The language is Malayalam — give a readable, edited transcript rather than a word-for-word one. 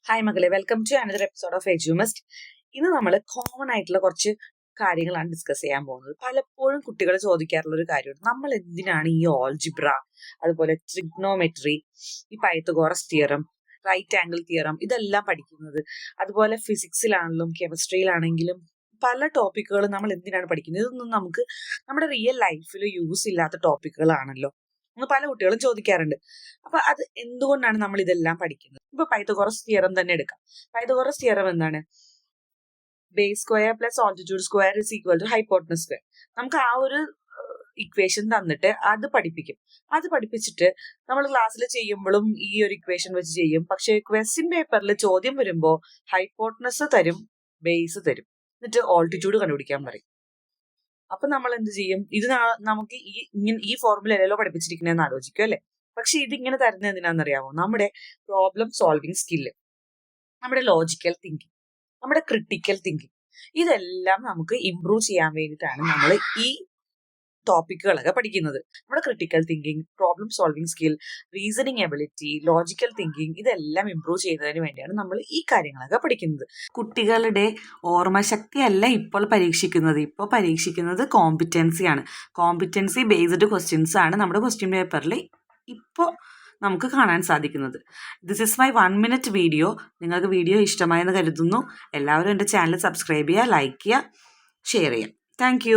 ഹായ് മകളെ, welcome to another episode of Edumist. ഇന്ന് നമ്മൾ കോമൺ ആയിട്ടുള്ള കുറച്ച് കാര്യങ്ങളാണ് ഡിസ്കസ് ചെയ്യാൻ പോകുന്നത്. പലപ്പോഴും കുട്ടികൾ ചോദിക്കാറുള്ള ഒരു കാര്യമാണ്, നമ്മൾ എന്തിനാണ് ഈ ഓൾജിബ്ര, അതുപോലെ ട്രിഗ്നോമെട്രി, ഈ Pythagoras theorem, right angle theorem ഇതെല്ലാം പഠിക്കുന്നത്? അതുപോലെ ഫിസിക്സിലാണെങ്കിലും കെമിസ്ട്രിയിലാണെങ്കിലും പല ടോപ്പിക്കുകൾ നമ്മൾ എന്തിനാണ് പഠിക്കുന്നത്? ഇതൊന്നും നമുക്ക് നമ്മുടെ റിയൽ ലൈഫിൽ യൂസ് ഇല്ലാത്ത ടോപ്പിക്കുകളാണല്ലോ എന്ന് പല കുട്ടികളും ചോദിക്കാറുണ്ട്. അപ്പൊ അത് എന്തുകൊണ്ടാണ് നമ്മൾ ഇതെല്ലാം പഠിക്കുന്നത്? ഇപ്പൊ പൈത്തഗോറസ് തിയറം തന്നെ എടുക്കാം. പൈത്തഗോറസ് തിയറം എന്താണ്? Base square plus altitude square is equal to hypotenuse square. നമുക്ക് ആ ഒരു ഇക്വേഷൻ തന്നിട്ട് അത് പഠിപ്പിക്കും. അത് പഠിപ്പിച്ചിട്ട് നമ്മൾ ക്ലാസ്സിൽ ചെയ്യുമ്പോഴും ഈ ഒരു ഇക്വേഷൻ വെച്ച് ചെയ്യും. പക്ഷെ ക്വസ്റ്റ്യൻ പേപ്പറിൽ ചോദ്യം വരുമ്പോൾ ഹൈപ്പോട്ടനസ് തരും, ബേസ് തരും, എന്നിട്ട് ഓൾട്ടിറ്റ്യൂഡ് കണ്ടുപിടിക്കാൻ പറയും. അപ്പൊ നമ്മൾ എന്ത് ചെയ്യും? ഇത് നമുക്ക് ഈ ഫോർമുലയിലല്ലോ പഠിപ്പിച്ചിരിക്കുന്നതെന്ന് ആലോചിക്കും അല്ലെ? പക്ഷെ ഇതിങ്ങനെ തരുന്നത് എന്തിനാണെന്നറിയാമോ? നമ്മുടെ പ്രോബ്ലം സോൾവിങ് സ്കില്ല്, നമ്മുടെ ലോജിക്കൽ തിങ്കിങ്, നമ്മുടെ ക്രിട്ടിക്കൽ തിങ്കിങ്, ഇതെല്ലാം നമുക്ക് ഇംപ്രൂവ് ചെയ്യാൻ വേണ്ടിയിട്ടാണ് നമ്മൾ ഈ ടോപ്പിക്കുകളൊക്കെ പഠിക്കുന്നത്. നമ്മുടെ critical thinking, problem solving skill, reasoning ability, logical thinking ഇതെല്ലാം ഇംപ്രൂവ് ചെയ്യുന്നതിന് വേണ്ടിയാണ് നമ്മൾ ഈ കാര്യങ്ങളൊക്കെ പഠിക്കുന്നത്. കുട്ടികളുടെ ഓർമ്മശക്തി അല്ല ഇപ്പോൾ പരീക്ഷിക്കുന്നത്. ഇപ്പോൾ പരീക്ഷിക്കുന്നത് കോമ്പിറ്റൻസിയാണ്. കോമ്പിറ്റൻസി ബേസ്ഡ് ക്വസ്റ്റ്യൻസ് ആണ് നമ്മുടെ ക്വസ്റ്റ്യൻ പേപ്പറിൽ ഇപ്പോൾ നമുക്ക് കാണാൻ സാധിക്കുന്നത്. This is my 1 minute video. നിങ്ങൾക്ക് വീഡിയോ ഇഷ്ടമായെന്ന് കരുതുന്നു. എല്ലാവരും എൻ്റെ ചാനൽ സബ്സ്ക്രൈബ് ചെയ്യുക, ലൈക്ക് ചെയ്യുക, ഷെയർ ചെയ്യുക. താങ്ക്